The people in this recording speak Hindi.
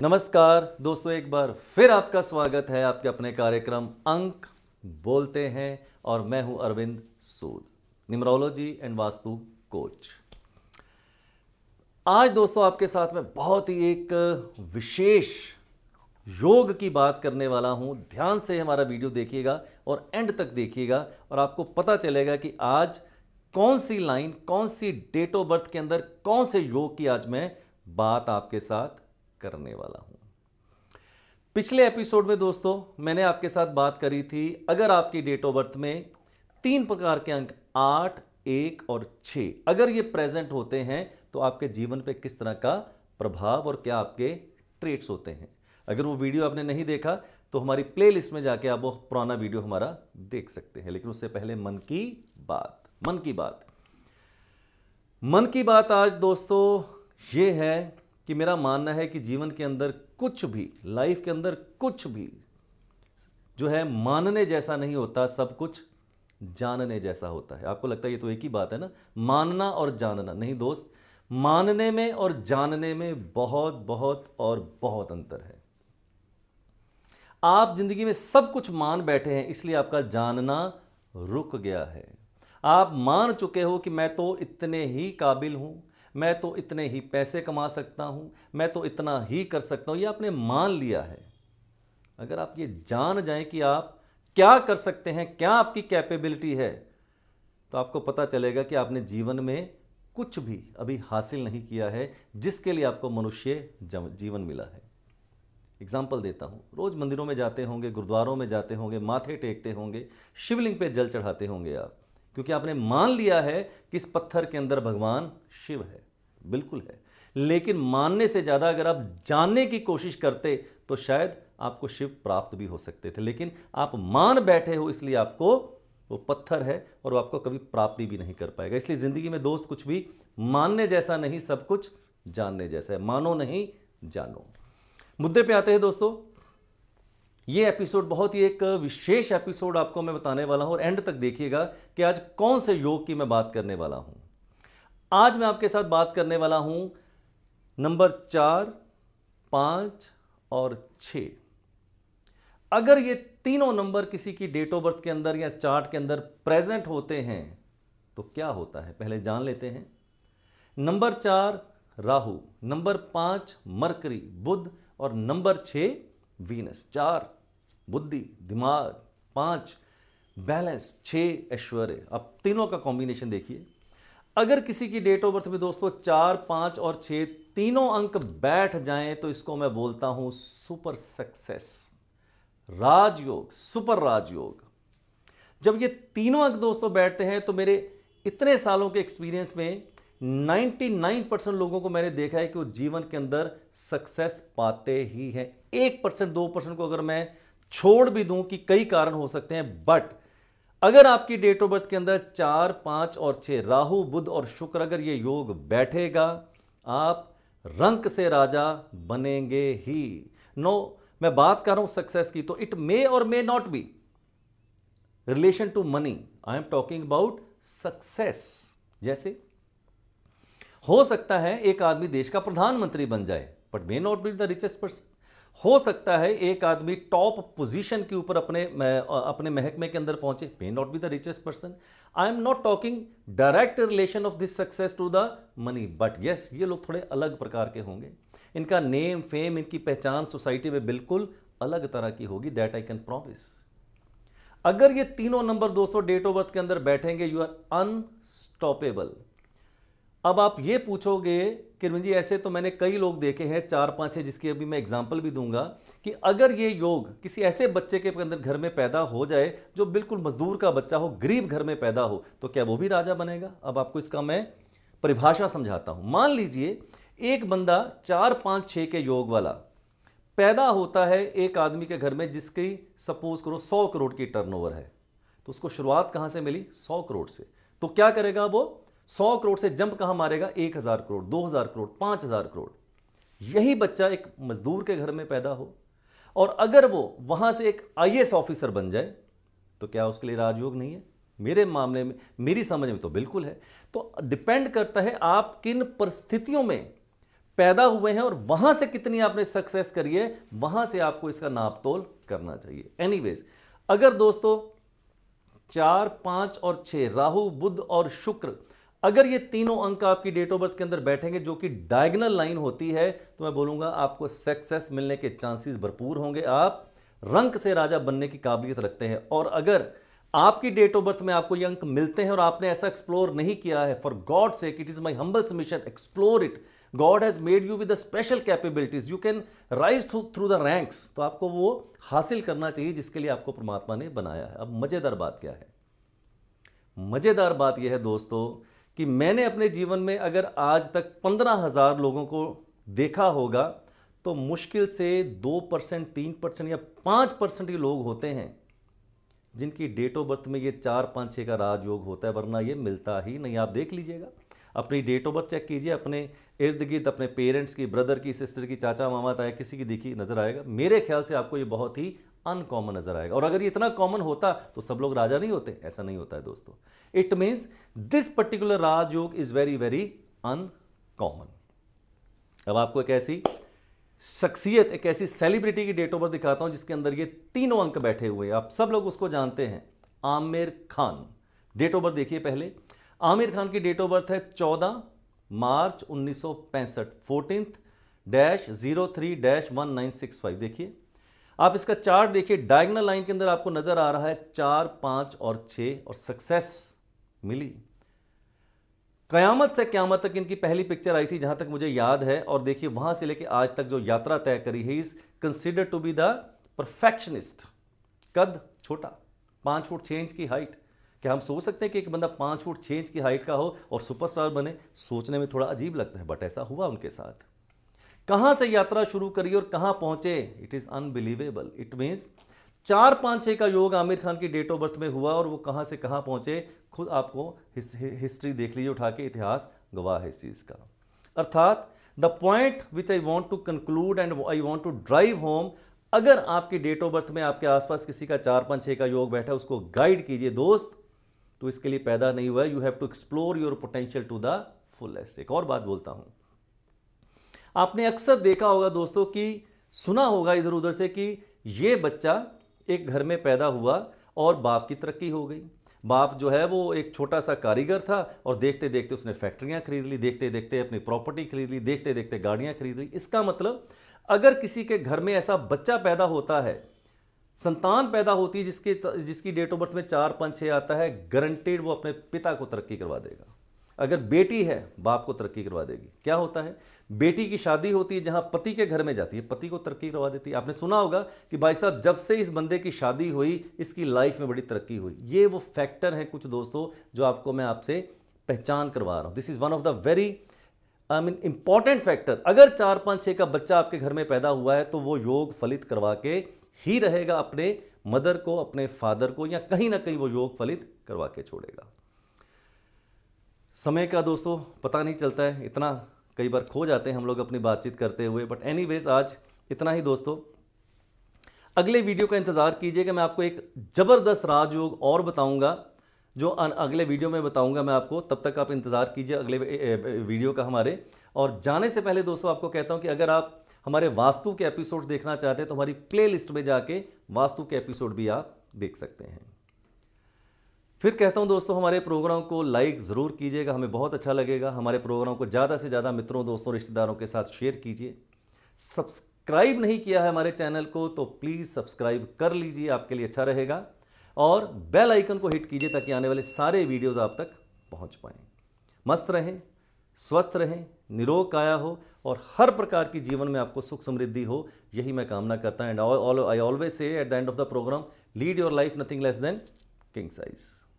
नमस्कार दोस्तों, एक बार फिर आपका स्वागत है आपके अपने कार्यक्रम अंक बोलते हैं और मैं हूं अरविंद सूद, न्यूमरोलॉजी एंड वास्तु कोच। आज दोस्तों आपके साथ में बहुत ही एक विशेष योग की बात करने वाला हूं। ध्यान से हमारा वीडियो देखिएगा और एंड तक देखिएगा और आपको पता चलेगा कि आज कौन सी लाइन, कौन सी डेट ऑफ बर्थ के अंदर कौन से योग की आज मैं बात आपके साथ करने वाला हूं। पिछले एपिसोड में दोस्तों मैंने आपके साथ बात करी थी, अगर आपकी डेट ऑफ बर्थ में 3 प्रकार के अंक 8, 1 और 6 अगर ये प्रेजेंट होते हैं तो आपके जीवन पे किस तरह का प्रभाव और क्या आपके ट्रेट्स होते हैं। अगर वो वीडियो आपने नहीं देखा तो हमारी प्लेलिस्ट में जाके आप वो पुराना वीडियो हमारा देख सकते हैं। लेकिन उससे पहले मन की बात आज दोस्तों ये है कि मेरा मानना है कि जीवन के अंदर कुछ भी, लाइफ के अंदर कुछ भी जो है मानने जैसा नहीं होता, सब कुछ जानने जैसा होता है। आपको लगता है ये तो एक ही बात है ना, मानना और जानना। नहीं दोस्त, मानने में और जानने में बहुत बहुत और बहुत अंतर है। आप जिंदगी में सब कुछ मान बैठे हैं, इसलिए आपका जानना रुक गया है। आप मान चुके हो कि मैं तो इतने ही काबिल हूं, मैं तो इतने ही पैसे कमा सकता हूं, मैं तो इतना ही कर सकता हूं, ये आपने मान लिया है। अगर आप ये जान जाएं कि आप क्या कर सकते हैं, क्या आपकी कैपेबिलिटी है, तो आपको पता चलेगा कि आपने जीवन में कुछ भी अभी हासिल नहीं किया है जिसके लिए आपको मनुष्य जीवन मिला है। एग्जाम्पल देता हूं, रोज मंदिरों में जाते होंगे, गुरुद्वारों में जाते होंगे, माथे टेकते होंगे, शिवलिंग पे जल चढ़ाते होंगे आप, क्योंकि आपने मान लिया है कि इस पत्थर के अंदर भगवान शिव है। बिल्कुल है, लेकिन मानने से ज़्यादा अगर आप जानने की कोशिश करते तो शायद आपको शिव प्राप्त भी हो सकते थे। लेकिन आप मान बैठे हो, इसलिए आपको वो पत्थर है और वो आपको कभी प्राप्ति भी नहीं कर पाएगा। इसलिए ज़िंदगी में दोस्त कुछ भी मानने जैसा नहीं, सब कुछ जानने जैसा है। मानो नहीं, जानो। मुद्दे पे आते हैं दोस्तों। ये एपिसोड बहुत ही एक विशेष एपिसोड आपको मैं बताने वाला हूं और एंड तक देखिएगा कि आज कौन से योग की मैं बात करने वाला हूं। आज मैं आपके साथ बात करने वाला हूं नंबर 4, 5 और 6। अगर ये तीनों नंबर किसी की डेट ऑफ बर्थ के अंदर या चार्ट के अंदर प्रेजेंट होते हैं तो क्या होता है, पहले जान लेते हैं। नंबर 4 राहु, नंबर 5 मरकरी बुध और नंबर 6 वीनस। 4 बुद्धि दिमाग, 5 बैलेंस, 6 ऐश्वर्य। अब तीनों का कॉम्बिनेशन देखिए। अगर किसी की डेट ऑफ बर्थ में दोस्तों 4, 5 और 6 तीनों अंक बैठ जाएं तो इसको मैं बोलता हूं सुपर सक्सेस, राजयोग, सुपर राजयोग। जब ये तीनों अंक दोस्तों बैठते हैं तो मेरे इतने सालों के एक्सपीरियंस में 99% लोगों को मैंने देखा है कि वो जीवन के अंदर सक्सेस पाते ही हैं। 1%, 2% को अगर मैं छोड़ भी दूं कि कई कारण हो सकते हैं, बट अगर आपकी डेट ऑफ बर्थ के अंदर 4, 5 और 6 राहु बुध और शुक्र अगर ये योग बैठेगा, आप रंक से राजा बनेंगे ही। नो, मैं बात कर रहा हूं सक्सेस की, तो it may or may not be relation to money, I am talking about success. जैसे हो सकता है एक आदमी देश का प्रधानमंत्री बन जाए, but may not be the richest person. हो सकता है एक आदमी टॉप पोजीशन के ऊपर अपने महकमे के अंदर पहुंचे, may not be the richest person. I am not talking direct relation of this success to the money, but yes, ये लोग थोड़े अलग प्रकार के होंगे। इनका नेम, फेम, इनकी पहचान सोसाइटी में बिल्कुल अलग तरह की होगी, दैट आई कैन प्रॉमिस। अगर ये तीनों नंबर दोस्तों डेट ऑफ बर्थ के अंदर बैठेंगे, यू आर अनस्टॉपेबल। अब आप ये पूछोगे कि रविंद्र जी ऐसे तो मैंने कई लोग देखे हैं 4, 5, 6 जिसकी अभी मैं एग्जांपल भी दूंगा कि अगर ये योग किसी ऐसे बच्चे के अंदर घर में पैदा हो जाए जो बिल्कुल मजदूर का बच्चा हो, गरीब घर में पैदा हो, तो क्या वो भी राजा बनेगा? अब आपको इसका मैं परिभाषा समझाता हूं। मान लीजिए एक बंदा 4, 5, 6 के योग वाला पैदा होता है एक आदमी के घर में जिसकी सपोज करो 100 करोड़ की टर्नओवर है, तो उसको शुरुआत कहां से मिली? 100 करोड़ से। तो क्या करेगा वो? 100 करोड़ से जंप कहां मारेगा? 1000 करोड़, 2000 करोड़, 5000 करोड़। यही बच्चा एक मजदूर के घर में पैदा हो और अगर वो वहां से एक आईएएस ऑफिसर बन जाए तो क्या उसके लिए राजयोग नहीं है? मेरे मामले में, मेरी समझ में तो बिल्कुल है। तो डिपेंड करता है आप किन परिस्थितियों में पैदा हुए हैं और वहां से कितनी आपने सक्सेस करी है, वहां से आपको इसका नाप तोल करना चाहिए। एनीवेज, अगर दोस्तों 4, 5 और 6 राहु, बुध और शुक्र, अगर ये तीनों अंक आपकी डेट ऑफ बर्थ के अंदर बैठेंगे जो कि डायगोनल लाइन होती है, तो मैं बोलूंगा आपको सक्सेस मिलने के चांसेस भरपूर होंगे। आप रंक से राजा बनने की काबिलियत रखते हैं। और अगर आपकी डेट ऑफ बर्थ में आपको ये अंक मिलते हैं और आपने ऐसा एक्सप्लोर नहीं किया है, for God sake, it is my humble submission, explore it. God has made you with the special capabilities, you can rise through the ranks. तो आपको वो हासिल करना चाहिए जिसके लिए आपको परमात्मा ने बनाया है। अब मजेदार बात क्या है? मजेदार बात यह है दोस्तों कि मैंने अपने जीवन में अगर आज तक 15,000 लोगों को देखा होगा, तो मुश्किल से 2%, 3% या 5% ही लोग होते हैं जिनकी डेट ऑफ बर्थ में ये 4, 5, 6 का राजयोग होता है, वरना ये मिलता ही नहीं। आप देख लीजिएगा, अपनी डेट ऑफ बर्थ चेक कीजिए, अपने इर्द गिर्द अपने पेरेंट्स की, ब्रदर की, सिस्टर की, चाचा मामा ताया किसी की दिखी नजर आएगा। मेरे ख्याल से आपको ये बहुत ही अनकॉमन नजर आएगा। और अगर ये इतना कॉमन होता तो सब लोग राजा नहीं होते, ऐसा नहीं होता है दोस्तों। It means this particular Rajyog is very very uncommon. अब आपको एक ऐसी शख्सियत, एक ऐसी सेलिब्रिटी की डेट ऑफ बर्थ दिखाता हूं जिसके अंदर ये तीनों अंक बैठे हुए हैं। आप सब लोग उसको जानते हैं, Aamir Khan. Date of birth देखिए पहले। आमिर खान की डेट ऑफ बर्थ है 14 मार्च 1965, 14-03-1965। देखिए, आप इसका चार्ट देखिए, डायगोनल लाइन के अंदर आपको नजर आ रहा है 4, 5 और 6, और सक्सेस मिली। कयामत से क्यामत तक इनकी पहली पिक्चर आई थी जहां तक मुझे याद है, और देखिए वहां से लेके आज तक जो यात्रा तय करी है, is considered to be the perfectionist. कद छोटा, 5 फुट 6 इंच की हाइट। क्या हम सोच सकते हैं कि एक बंदा 5 फुट 6 इंच की हाइट का हो और सुपरस्टार बने? सोचने में थोड़ा अजीब लगता है, बट ऐसा हुआ उनके साथ। कहां से यात्रा शुरू करी और कहां पहुंचे, it is unbelievable. It means 4, 5, 6 का योग आमिर खान की डेट ऑफ बर्थ में हुआ और वो कहां से कहां पहुंचे, खुद आपको हिस्ट्री देख लीजिए उठा के, इतिहास गवाह है इस चीज का। अर्थात the point which I want to conclude and I want to drive home, अगर आपकी डेट ऑफ बर्थ में आपके आसपास किसी का 4, 5, 6 का योग बैठा है, उसको गाइड कीजिए दोस्त। तो इसके लिए पैदा नहीं हुआ है। You have to explore your potential to the fullest. एक और बात बोलता हूं, आपने अक्सर देखा होगा दोस्तों कि सुना होगा इधर उधर से कि ये बच्चा एक घर में पैदा हुआ और बाप की तरक्की हो गई। बाप जो है वो एक छोटा सा कारीगर था और देखते देखते उसने फैक्ट्रियां खरीद ली, देखते देखते अपनी प्रॉपर्टी खरीद ली, देखते देखते गाड़ियां खरीद ली। इसका मतलब अगर किसी के घर में ऐसा बच्चा पैदा होता है, संतान पैदा होती है जिसकी डेट ऑफ बर्थ में 4, 5, 6 आता है, गारंटेड वो अपने पिता को तरक्की करवा देगा। अगर बेटी है, बाप को तरक्की करवा देगी। क्या होता है, बेटी की शादी होती है जहां पति के घर में जाती है, पति को तरक्की करवा देती है। आपने सुना होगा कि भाई साहब जब से इस बंदे की शादी हुई, इसकी लाइफ में बड़ी तरक्की हुई। ये वो फैक्टर हैं कुछ दोस्तों जो आपको मैं आपसे पहचान करवा रहा हूं। This is one of the very important factor. अगर 4, 5, 6 का बच्चा आपके घर में पैदा हुआ है तो वो योग फलित करवा के ही रहेगा अपने मदर को, अपने फादर को, या कहीं ना कहीं वो योग फलित करवा के छोड़ेगा। समय का दोस्तों पता नहीं चलता है, इतना कई बार खो जाते हैं हम लोग अपनी बातचीत करते हुए। बट एनीवेज आज इतना ही दोस्तों। अगले वीडियो का इंतज़ार कीजिएगा, मैं आपको एक ज़बरदस्त राजयोग और बताऊंगा जो अगले वीडियो में बताऊंगा मैं आपको। तब तक आप इंतज़ार कीजिए अगले वीडियो का हमारे। और जाने से पहले दोस्तों आपको कहता हूं कि अगर आप हमारे वास्तु के एपिसोड देखना चाहते हैं तो हमारी प्लेलिस्ट में जाके वास्तु के एपिसोड भी आप देख सकते हैं। फिर कहता हूं दोस्तों, हमारे प्रोग्राम को लाइक ज़रूर कीजिएगा, हमें बहुत अच्छा लगेगा। हमारे प्रोग्राम को ज़्यादा से ज़्यादा मित्रों, दोस्तों, रिश्तेदारों के साथ शेयर कीजिए। सब्सक्राइब नहीं किया है हमारे चैनल को तो प्लीज़ सब्सक्राइब कर लीजिए, आपके लिए अच्छा रहेगा। और बेल आइकन को हिट कीजिए ताकि आने वाले सारे वीडियोज़ आप तक पहुँच पाएँ। मस्त रहें, स्वस्थ रहें, निरोग काया हो और हर प्रकार की जीवन में आपको सुख समृद्धि हो, यही मैं कामना करता हूँ। And I always say at the end of the programme, lead your life nothing less than king size.